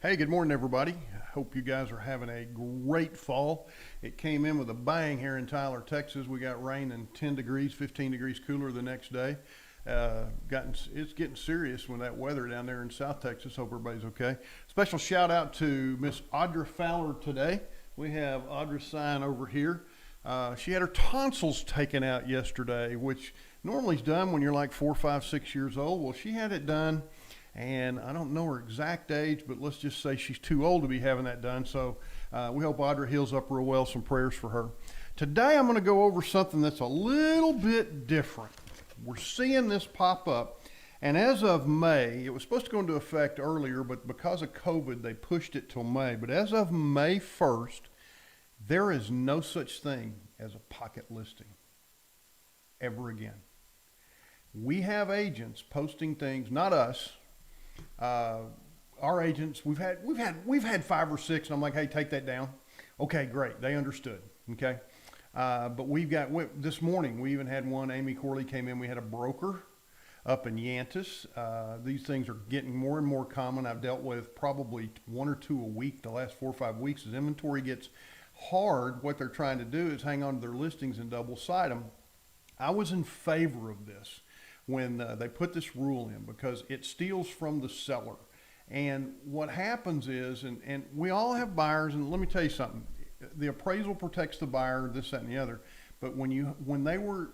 Hey, good morning, everybody. I hope you guys are having a great fall. It came in with a bang here in Tyler, Texas. We got rain and 10 degrees, 15 degrees cooler the next day. It's getting serious with that weather down there in South Texas. Hope everybody's okay. Special shout out to Miss Audra Fowler today. We have Audra sign over here. She had her tonsils taken out yesterday, which normally is done when you're like 4, 5, 6 years old. Well, she had it done, and I don't know her exact age, but let's just say she's too old to be having that done. So we hope Audra heals up real well. Some prayers for her. Today I'm going to go over something that's a little bit different. We're seeing this pop up, and as of May, it was supposed to go into effect earlier, but because of COVID, they pushed it till May. But as of May 1st, there is no such thing as a pocket listing ever again. We have agents posting things, not us. Our agents, we've had 5 or 6, and I'm like, hey, take that down. Okay, great. They understood. Okay. But this morning, we even had one, Amy Corley came in. We had a broker up in Yantis. These things are getting more and more common. I've dealt with probably 1 or 2 a week the last 4 or 5 weeks. As inventory gets hard, what they're trying to do is hang on to their listings and double side them. I was in favor of this when they put this rule in because it steals from the seller. And what happens is, and we all have buyers, and let me tell you something, the appraisal protects the buyer, this, that, and the other. But when they were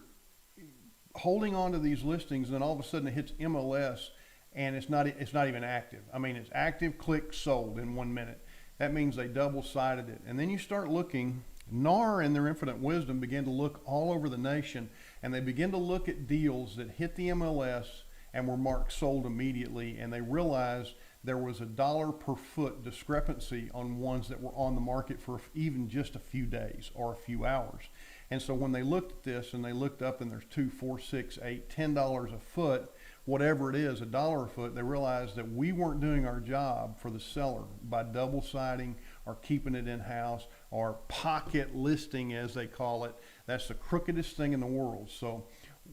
holding on to these listings, and then all of a sudden it hits MLS, and it's not even active. I mean, it's active, click, sold in 1 minute. That means they double-sided it. And then you start looking, NAR in their infinite wisdom began to look all over the nation, and they begin to look at deals that hit the MLS and were marked sold immediately, and they realized there was a dollar per foot discrepancy on ones that were on the market for even just a few days or a few hours. And so when they looked at this and they looked up and there's $2, $4, $6, $8, $10 a foot, whatever it is, $1 a foot, they realized that we weren't doing our job for the seller by double siding or keeping it in-house or pocket listing, as they call it. That's the crookedest thing in the world. So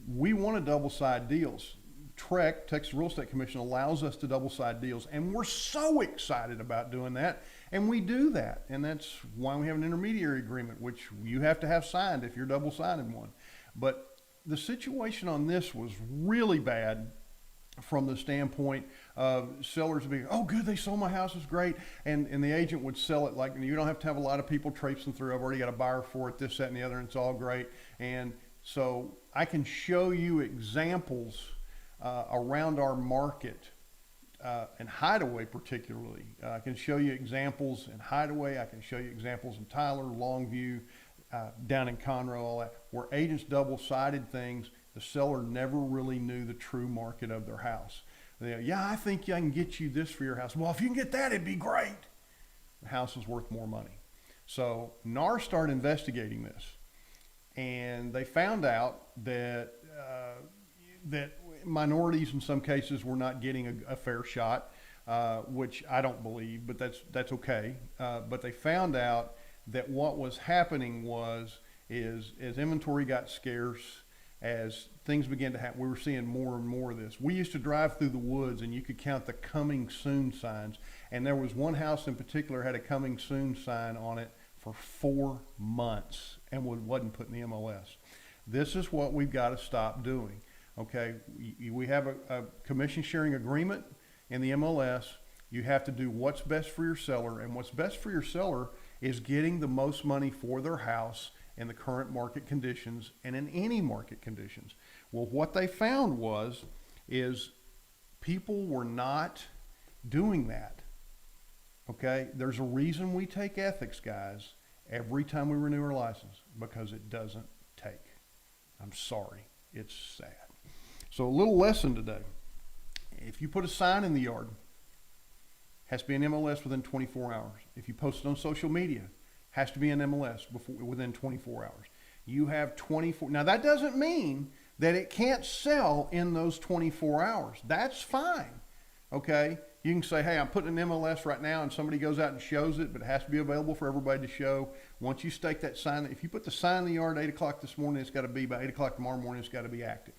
we want to double side deals. TREC, Texas Real Estate Commission, allows us to double side deals, and we're so excited about doing that, and we do that, and that's why we have an intermediary agreement, which you have to have signed if you're double siding one. But the situation on this was really bad from the standpoint of sellers being, oh good, they sold my house, it's great, and the agent would sell it like, you don't have to have a lot of people traipsing through, I've already got a buyer for it, this, that, and the other, and it's all great. And so I can show you examples around our market, and Hideaway particularly. I can show you examples in Hideaway. I can show you examples in Tyler, Longview, down in Conroe, all that, where agents double-sided things. The seller never really knew the true market of their house. Yeah, I think I can get you this for your house. Well, if you can get that, it'd be great. The house is worth more money. So NAR started investigating this, and they found out that that minorities in some cases were not getting a fair shot, which I don't believe, but that's okay. But they found out that what was happening is as inventory got scarce, as things began to happen, we were seeing more and more of this. We used to drive through the woods and you could count the coming soon signs. And there was one house in particular had a coming soon sign on it for 4 months and wasn't put in the MLS. This is what we've got to stop doing. Okay, we have a commission sharing agreement in the MLS. You have to do what's best for your seller, and what's best for your seller is getting the most money for their house in the current market conditions and in any market conditions. Well, what they found is people were not doing that. Okay, there's a reason we take ethics, guys, every time we renew our license, because it doesn't take. I'm sorry, it's sad. So a little lesson today. If you put a sign in the yard, has to be in MLS within 24 hours. If you post it on social media, has to be in MLS within 24 hours. You have 24. Now that doesn't mean that it can't sell in those 24 hours. That's fine. Okay. You can say, hey, I'm putting an MLS right now, and somebody goes out and shows it, but it has to be available for everybody to show. Once you stake that sign, if you put the sign in the yard at 8 o'clock this morning, it's got to be by 8 o'clock tomorrow morning, it's got to be active.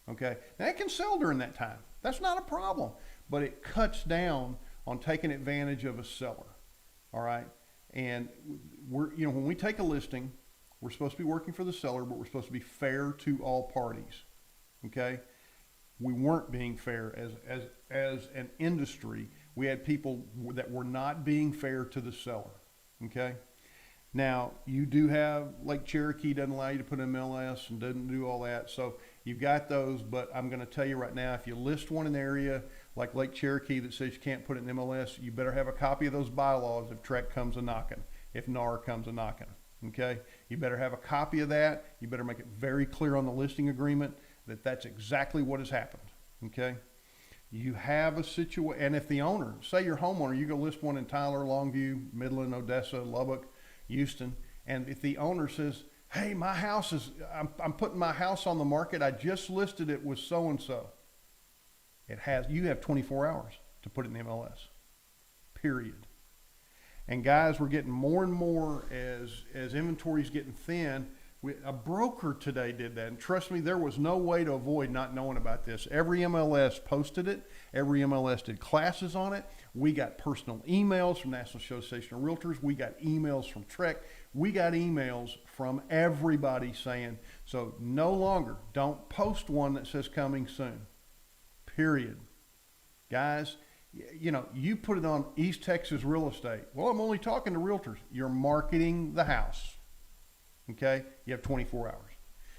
Okay. Now it can sell during that time. That's not a problem, but it cuts down on taking advantage of a seller. All right. And when we take a listing, we're supposed to be working for the seller, but we're supposed to be fair to all parties. Okay. We weren't being fair as an industry. We had people that were not being fair to the seller. Okay. Now, you do have, Lake Cherokee doesn't allow you to put MLS and doesn't do all that. So you've got those, but I'm going to tell you right now, if you list one in the area like Lake Cherokee that says you can't put it in MLS, you better have a copy of those bylaws if TREC comes a knocking, if NAR comes a knocking. Okay? You better have a copy of that. You better make it very clear on the listing agreement that that's exactly what has happened. Okay? You have a situation, and if the owner, say your homeowner, you go list one in Tyler, Longview, Midland, Odessa, Lubbock, Houston, and if the owner says, hey, my house is, I'm putting my house on the market, I just listed it with so-and-so. You have 24 hours to put it in the MLS, period. And guys, we're getting more and more as inventory's getting thin. A broker today did that, and trust me, there was no way to avoid not knowing about this. Every MLS posted it. Every MLS did classes on it. We got personal emails from National Association of Realtors. We got emails from TREC. We got emails from everybody saying, so no longer, don't post one that says coming soon, period. Guys, you put it on East Texas Real Estate. Well, I'm only talking to realtors. You're marketing the house. Okay, you have 24 hours.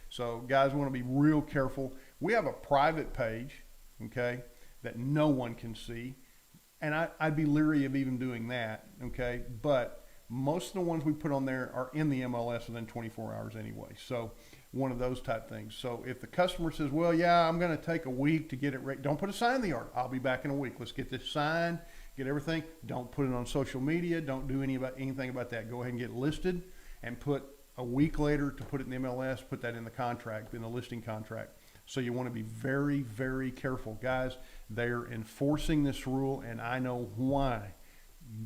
So guys, we want to be real careful. We have a private page, okay, that no one can see. And I'd be leery of even doing that, okay? But most of the ones we put on there are in the MLS within 24 hours anyway. So one of those type things. So if the customer says, well, yeah, I'm going to take a week to get it ready, don't put a sign in the yard. I'll be back in a week. Let's get this signed, get everything. Don't put it on social media. Don't do anything about that. Go ahead and get it listed and put a week later to put it in the MLS, put that in the contract, in the listing contract. So you want to be very, very careful. Guys, they're enforcing this rule, and I know why.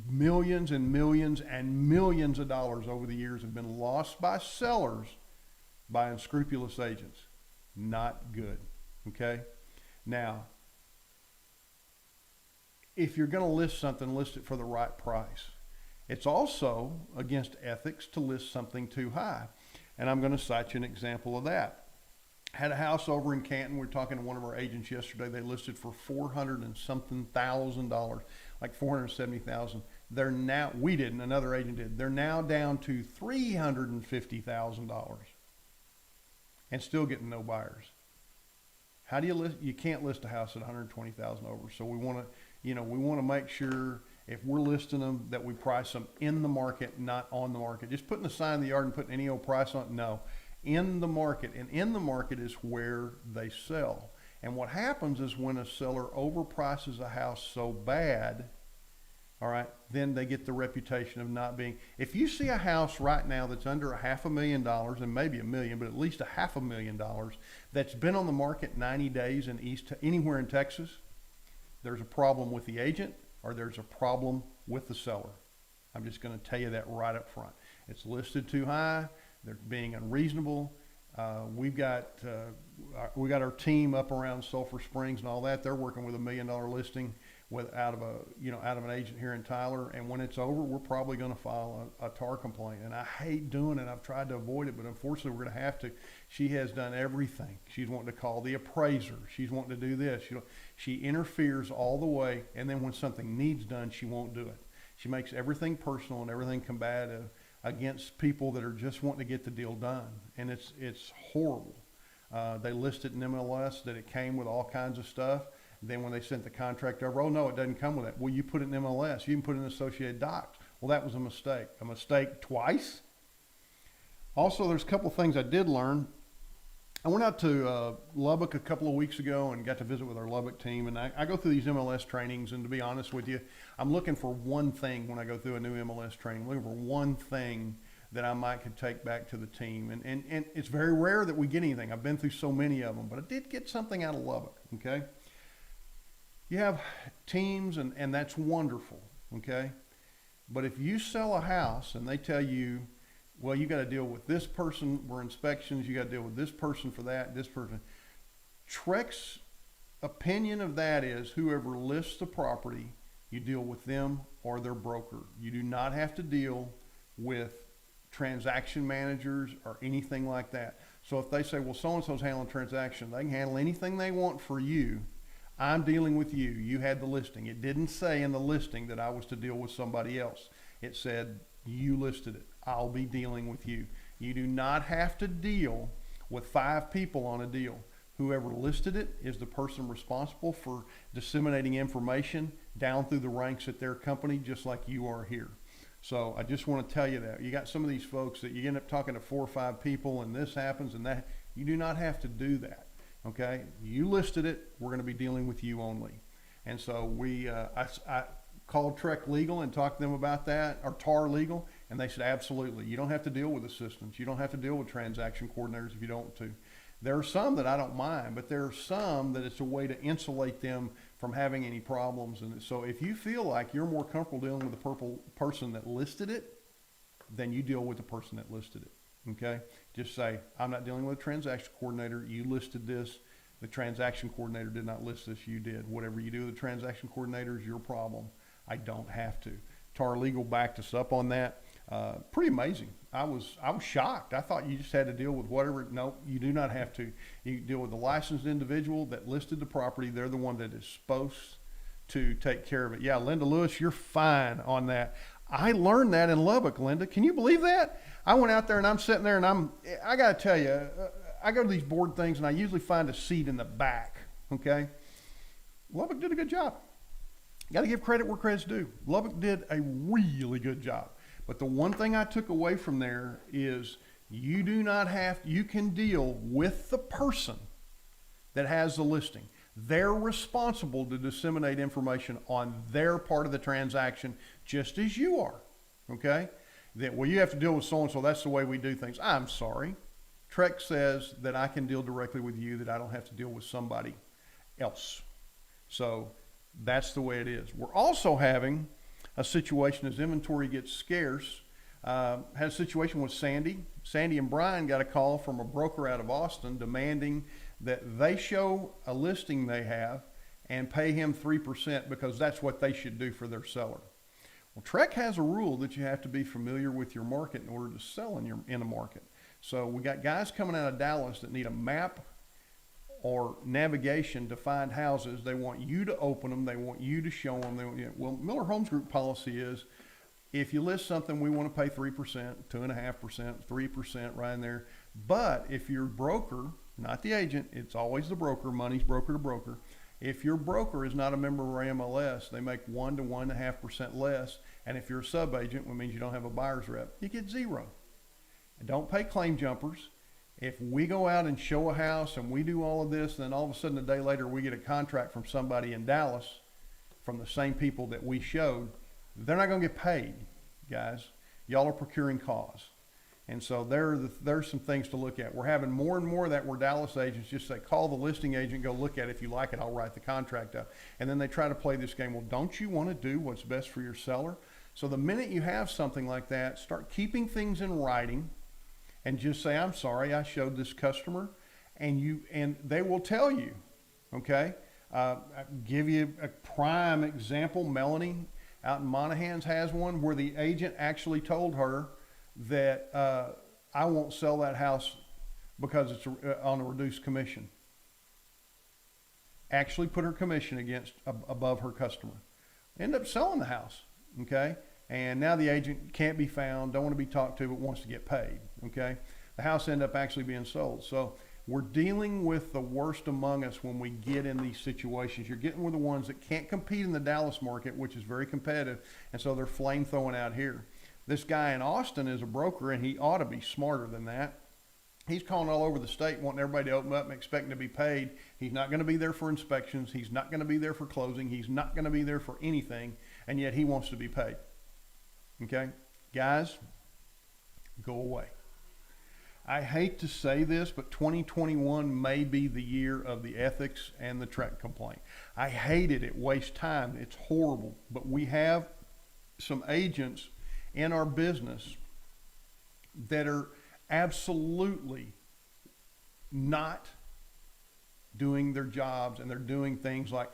Millions and millions and millions of dollars over the years have been lost by sellers by unscrupulous agents. Not good, okay? Now, if you're going to list something, list it for the right price. It's also against ethics to list something too high. And I'm going to cite you an example of that. Had a house over in Canton. We were talking to one of our agents yesterday. They listed for $400 and something thousand, like $470,000. They're now, we didn't, another agent did. They're now down to $350,000 and still getting no buyers. How do you list? You can't list a house at $120,000 over. So we want to make sure if we're listing them that we price them in the market, not on the market. Just putting a sign in the yard and putting any old price on it, no. In the market, and in the market is where they sell. And what happens is when a seller overprices a house so bad, all right, then they get the reputation of not being. If you see a house right now that's under $500,000 and maybe $1 million, but at least $500,000 that's been on the market 90 days in anywhere in Texas, there's a problem with the agent or there's a problem with the seller. I'm just going to tell you that right up front. It's listed too high. They're being unreasonable. We got our team up around Sulphur Springs and all that. They're working with $1 million listing out of an agent here in Tyler. And when it's over, we're probably going to file a TAR complaint. And I hate doing it. I've tried to avoid it, but unfortunately we're going to have to. She has done everything. She's wanting to call the appraiser. She's wanting to do this. She interferes all the way. And then when something needs done, she won't do it. She makes everything personal and everything combative against people that are just wanting to get the deal done. And it's horrible. They listed in MLS that it came with all kinds of stuff. Then when they sent the contract over, oh no, it doesn't come with that. Well, you put it in MLS. You can put it in Associated Docs. Well, that was a mistake. A mistake twice. Also, there's a couple of things I did learn. I went out to Lubbock a couple of weeks ago and got to visit with our Lubbock team. And I go through these MLS trainings, and to be honest with you, I'm looking for one thing when I go through a new MLS training. I'm looking for one thing that I could take back to the team. And it's very rare that we get anything. I've been through so many of them, but I did get something out of Lubbock, okay? You have teams, and that's wonderful, okay? But if you sell a house and they tell you, well, you got to deal with this person for inspections, you got to deal with this person for that, this person. TREC's opinion of that is whoever lists the property, You deal with them or their broker. You do not have to deal with transaction managers or anything like that. So if they say, well, so-and-so's handling transaction, they can handle anything they want for you. I'm dealing with you. You had the listing. It didn't say in the listing that I was to deal with somebody else. It said, you listed it. I'll be dealing with you. You do not have to deal with 5 people on a deal. Whoever listed it is the person responsible for disseminating information down through the ranks at their company, just like you are here. So I just want to tell you that. You got some of these folks that you end up talking to 4 or 5 people and this happens and that. You do not have to do that, okay? You listed it. We're going to be dealing with you only. And so I called Trek Legal and talked to them about that, or TAR Legal, and they said, absolutely. You don't have to deal with assistants. You don't have to deal with transaction coordinators if you don't want to. There are some that I don't mind, but there are some that it's a way to insulate them from having any problems. And so if you feel like you're more comfortable dealing with the person that listed it, then you deal with the person that listed it, okay? Just say, I'm not dealing with a transaction coordinator. You listed this. The transaction coordinator did not list this. You did. Whatever you do with the transaction coordinator is your problem. I don't have to. TAR Legal backed us up on that. Pretty amazing. I was shocked. I thought you just had to deal with whatever. No, you do not have to. You deal with the licensed individual that listed the property. They're the one that is supposed to take care of it. Yeah, Linda Lewis, you're fine on that. I learned that in Lubbock, Linda. Can you believe that? I went out there and I'm sitting there and I got to tell you, I go to these board things and I usually find a seat in the back, okay? Lubbock did a good job. Got to give credit where credit's due. Lubbock did a really good job. But the one thing I took away from there is you can deal with the person that has the listing. They're responsible to disseminate information on their part of the transaction just as you are, okay? Well, you have to deal with so-and-so. That's the way we do things. I'm sorry. Trek says that I can deal directly with you, that I don't have to deal with somebody else. So that's the way it is. We're also having a situation as inventory gets scarce. Had a situation with Sandy. Sandy and Brian got a call from a broker out of Austin demanding that they show a listing they have and pay him 3% because that's what they should do for their seller. Well, Trek has a rule that you have to be familiar with your market in order to sell in a market. So we got guys coming out of Dallas that need a map or navigation to find houses. They want you to open them. They want you to show them. Well, Miller Homes Group policy is if you list something, we want to pay 3%, 2.5%, 3% right in there. But if your broker, not the agent, it's always the broker, money's broker to broker. If your broker is not a member of our MLS, they make 1 to 1.5% less. And if you're a sub-agent, which means you don't have a buyer's rep, you get 0. And don't pay claim jumpers. If we go out and show a house and we do all of this, then all of a sudden a day later we get a contract from somebody in Dallas from the same people that we showed, they're not going to get paid, guys. Y'all are procuring cause. And so there's some things to look at. We're having more and more of that where Dallas agents just say, call the listing agent, go look at it. If you like it, I'll write the contract up. And then they try to play this game. Well, don't you want to do what's best for your seller? So the minute you have something like that, start keeping things in writing and just say, I'm sorry, I showed this customer. And they will tell you, okay? I'll give you a prime example. Melanie out in Monahans has one where the agent actually told her that I won't sell that house because it's on a reduced commission. Actually put her commission above her customer. End up selling the house, okay? And now the agent can't be found, don't want to be talked to, but wants to get paid, okay? The house ended up actually being sold. So we're dealing with the worst among us when we get in these situations. You're getting with the ones that can't compete in the Dallas market, which is very competitive, and so they're flame throwing out here. This guy in Austin is a broker, and he ought to be smarter than that. He's calling all over the state, wanting everybody to open up and expecting to be paid. He's not going to be there for inspections. He's not going to be there for closing. He's not going to be there for anything, and yet he wants to be paid. Okay? Guys, go away. I hate to say this, but 2021 may be the year of the ethics and the Trek complaint. I hate it. It wastes time. It's horrible. But we have some agents in our business that are absolutely not doing their jobs, and they're doing things like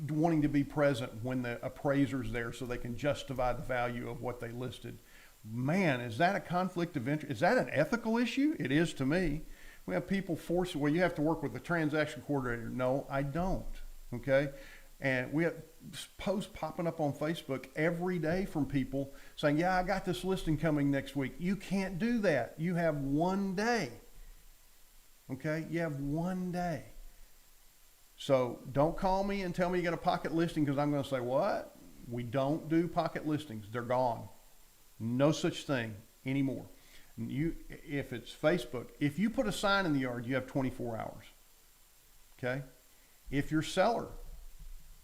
wanting to be present when the appraiser's there so they can justify the value of what they listed. Man, is that a conflict of interest? Is that an ethical issue? It is to me. We have people forcing, well, you have to work with the transaction coordinator. No, I don't. Okay. And we have posts popping up on Facebook every day from people saying, yeah, I got this listing coming next week. You can't do that. You have one day. Okay. You have one day. So don't call me and tell me you got a pocket listing, because I'm going to say, what? We don't do pocket listings. They're gone. No such thing anymore. If it's Facebook, if you put a sign in the yard, you have 24 hours. Okay? If your seller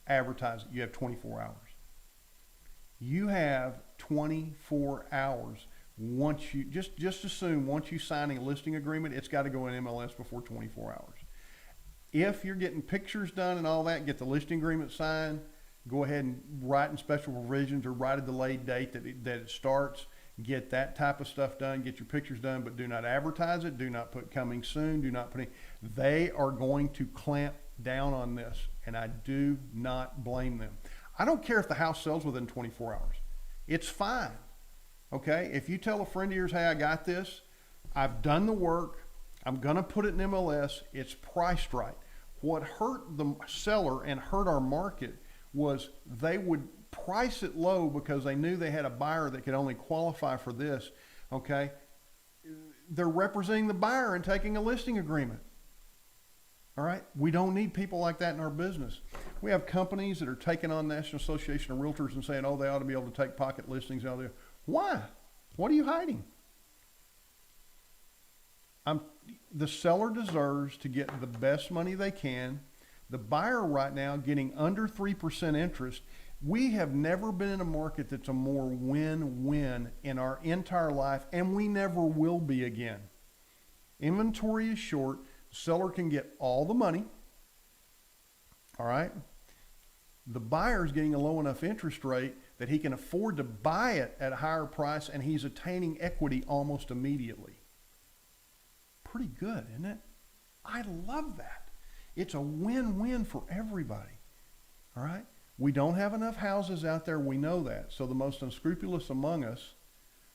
advertises it, you have 24 hours. You have 24 hours. Once you just assume once you sign a listing agreement, it's got to go in MLS before 24 hours. If you're getting pictures done and all that, get the listing agreement signed, go ahead and write in special provisions or write a delayed date that it starts. Get that type of stuff done. Get your pictures done, but do not advertise it. Do not put coming soon. Do not put any. They are going to clamp down on this, and I do not blame them. I don't care if the house sells within 24 hours. It's fine. Okay? If you tell a friend of yours, hey, I got this. I've done the work. I'm going to put it in MLS. It's priced right. What hurt the seller and hurt our market was they would price it low because they knew they had a buyer that could only qualify for this. Okay? They're representing the buyer and taking a listing agreement. All right? We don't need people like that in our business. We have companies that are taking on National Association of Realtors and saying, oh, they ought to be able to take pocket listings out there. Why? What are you hiding? The seller deserves to get the best money they can. The buyer right now getting under 3% interest. We have never been in a market that's a more win-win in our entire life, and we never will be again. Inventory is short. The seller can get all the money. All right? The buyer's getting a low enough interest rate that he can afford to buy it at a higher price, and he's attaining equity almost immediately. Pretty good, isn't it? I love that. It's a win-win for everybody. All right? We don't have enough houses out there. We know that. So the most unscrupulous among us,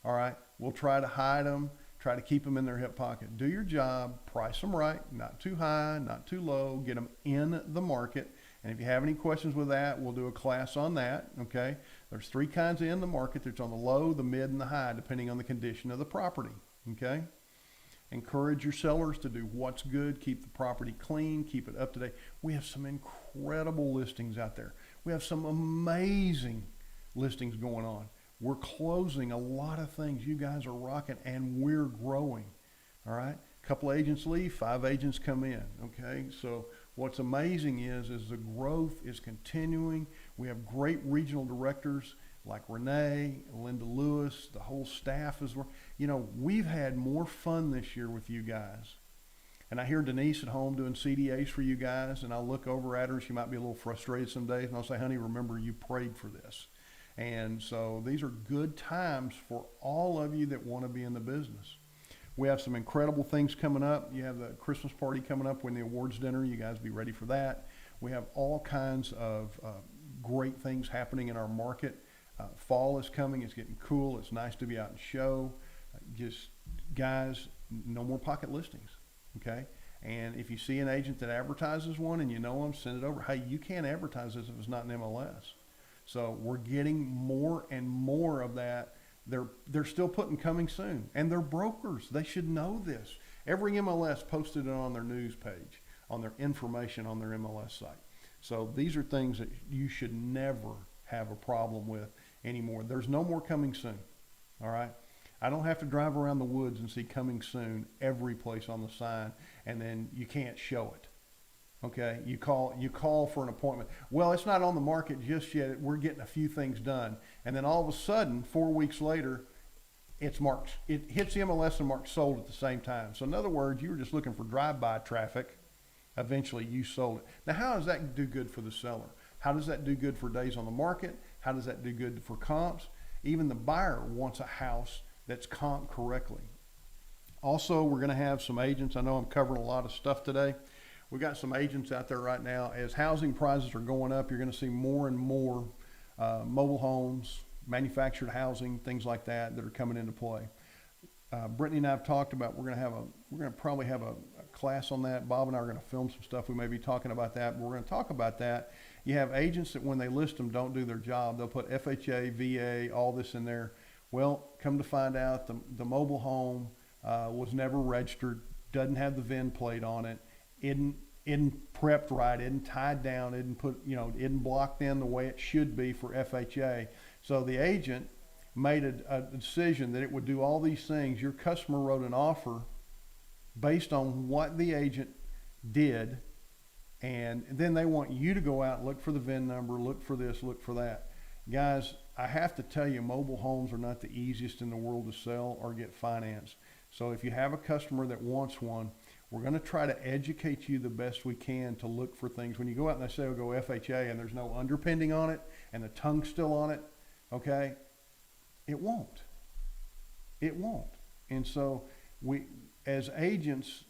all right, will try to hide them, try to keep them in their hip pocket. Do your job, price them right, not too high, not too low, get them in the market. And if you have any questions with that, we'll do a class on that, okay? There's three kinds of in the market. There's on the low, the mid, and the high, depending on the condition of the property, okay? Encourage your sellers to do what's good, keep the property clean, keep it up to date. We have some incredible listings out there. We have some amazing listings going on. We're closing a lot of things. You guys are rocking, and we're growing, all right? A couple agents leave, 5 agents come in, okay? So what's amazing is the growth is continuing. We have great regional directors like Renee, Linda Lewis, the whole staff is, you know, we've had more fun this year with you guys. And I hear Denise at home doing CDAs for you guys, and I'll look over at her. She might be a little frustrated some days, and I'll say, honey, remember you prayed for this. And so these are good times for all of you that want to be in the business. We have some incredible things coming up. You have the Christmas party coming up when the awards dinner. You guys be ready for that. We have all kinds of great things happening in our market. Fall is coming. It's getting cool. It's nice to be out and show. Just, guys, no more pocket listings, okay? And if you see an agent that advertises one and you know them, send it over. Hey, you can't advertise this if it's not in MLS. So we're getting more and more of that. They're still putting coming soon. And they're brokers. They should know this. Every MLS posted it on their news page, on their information on their MLS site. So these are things that you should never have a problem with anymore. There's no more coming soon, all right? I don't have to drive around the woods and see coming soon every place on the sign, and then you can't show it, okay? You call for an appointment. Well, it's not on the market just yet. We're getting a few things done. And then all of a sudden, 4 weeks later, it's marked. It hits the MLS and marked sold at the same time. So in other words, you were just looking for drive-by traffic. Eventually, you sold it. Now, how does that do good for the seller? How does that do good for days on the market? How does that do good for comps? Even the buyer wants a house that's comped correctly. Also, we're going to have some agents. I know I'm covering a lot of stuff today. We've got some agents out there right now. As housing prices are going up, you're going to see more and more mobile homes, manufactured housing, things like that are coming into play. Brittany and I have talked about we're going to probably have a class on that. Bob and I are going to film some stuff. We may be talking about that, but we're going to talk about that. You have agents that when they list them don't do their job. They'll put FHA, VA, all this in there. Well, come to find out the mobile home was never registered, doesn't have the VIN plate on it, isn't prepped right, isn't tied down, isn't blocked in the way it should be for FHA. So the agent made a decision that it would do all these things. Your customer wrote an offer based on what the agent did, and then they want you to go out and look for the VIN number, look for this, look for that. Guys, I have to tell you, mobile homes are not the easiest in the world to sell or get financed. So if you have a customer that wants one, we're going to try to educate you the best we can to look for things. When you go out and they say, oh, go FHA, and there's no underpinning on it, and the tongue's still on it, okay, it won't. It won't. And so we, as agents,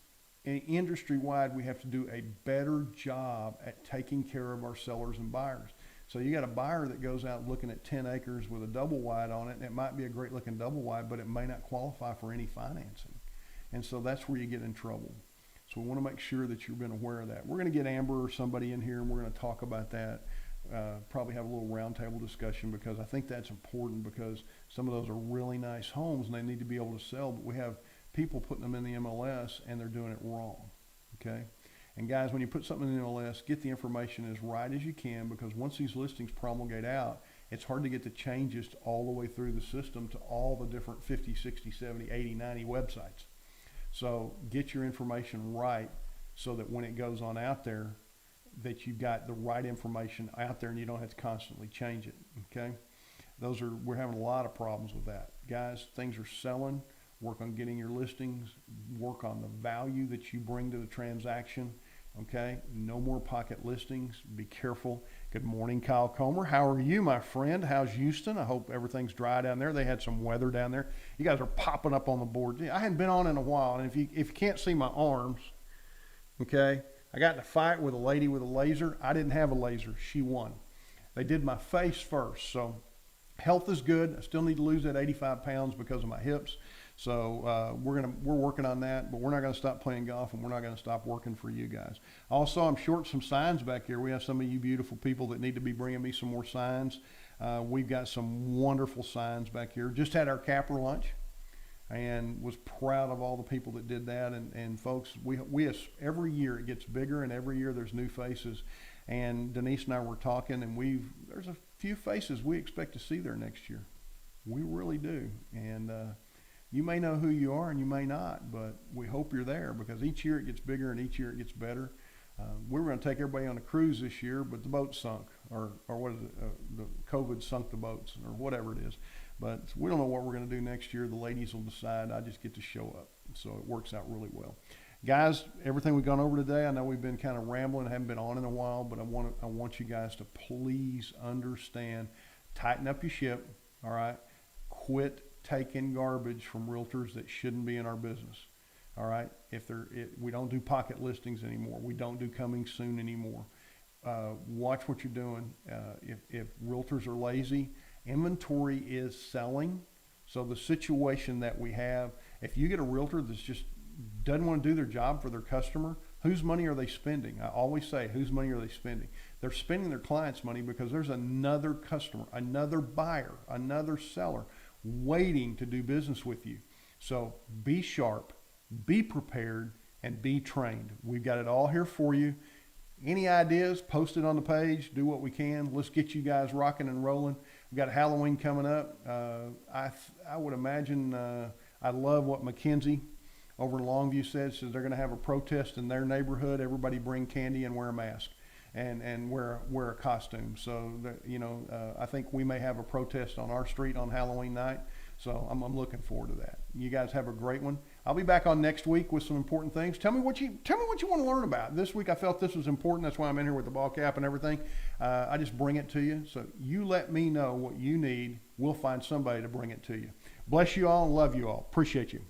industry-wide, we have to do a better job at taking care of our sellers and buyers. So you got a buyer that goes out looking at 10 acres with a double wide on it, and it might be a great looking double wide, but it may not qualify for any financing. And so that's where you get in trouble. So we want to make sure that you've been aware of that. We're going to get Amber or somebody in here, and we're going to talk about that. Probably have a little roundtable discussion, because I think that's important, because some of those are really nice homes and they need to be able to sell, but we have people putting them in the MLS and they're doing it wrong. Okay. And guys, when you put something in the MLS, get the information as right as you can, because once these listings promulgate out, it's hard to get the changes all the way through the system to all the different 50, 60, 70, 80, 90 websites. So get your information right so that when it goes on out there, that you've got the right information out there and you don't have to constantly change it. Okay. We're having a lot of problems with that. Guys, things are selling. Work on getting your listings, work on the value that you bring to the transaction. Okay. No more pocket listings. Be careful. Good morning, Kyle Comer. How are you, my friend? How's Houston? I hope everything's dry down there. They had some weather down there. You guys are popping up on the board. I hadn't been on in a while. And if you can't see my arms, okay, I got in a fight with a lady with a laser. I didn't have a laser. She won. They did my face first. So health is good. I still need to lose that 85 pounds because of my hips. So we're working on that, but we're not going to stop playing golf, and we're not going to stop working for you guys. Also, I'm short some signs back here. We have some of you beautiful people that need to be bringing me some more signs. We've got some wonderful signs back here. Just had our capper lunch and was proud of all the people that did that. And folks, we every year it gets bigger, and every year there's new faces. And Denise and I were talking, and there's a few faces we expect to see there next year. We really do. And you may know who you are and you may not, but we hope you're there, because each year it gets bigger and each year it gets better. We were going to take everybody on a cruise this year, but the boat sunk, or what is it? The COVID sunk the boats, or whatever it is. But we don't know what we're going to do next year. The ladies will decide. I just get to show up. So it works out really well. Guys, everything we've gone over today, I know we've been kind of rambling, haven't been on in a while, but I want you guys to please understand, tighten up your ship, all right? Quit taking garbage from realtors that shouldn't be in our business. All right. We don't do pocket listings anymore. We don't do coming soon anymore. Watch what you're doing. If realtors are lazy, inventory is selling. So the situation that we have, if you get a realtor that's just doesn't want to do their job for their customer, whose money are they spending? I always say, whose money are they spending? They're spending their client's money, because there's another customer, another buyer, another seller waiting to do business with you. So be sharp, be prepared, and be trained. We've got it all here for you. Any ideas, post it on the page. Do what we can. Let's get you guys rocking and rolling. We've got Halloween coming up. I would imagine, I love what McKenzie over in Longview says they're going to have a protest in their neighborhood. Everybody bring candy and wear a mask. And wear a costume. So that, I think we may have a protest on our street on Halloween night. So I'm looking forward to that. You guys have a great one. I'll be back on next week with some important things. Tell me what you want to learn about. This week I felt this was important. That's why I'm in here with the ball cap and everything. I just bring it to you. So you let me know what you need. We'll find somebody to bring it to you. Bless you all and love you all. Appreciate you.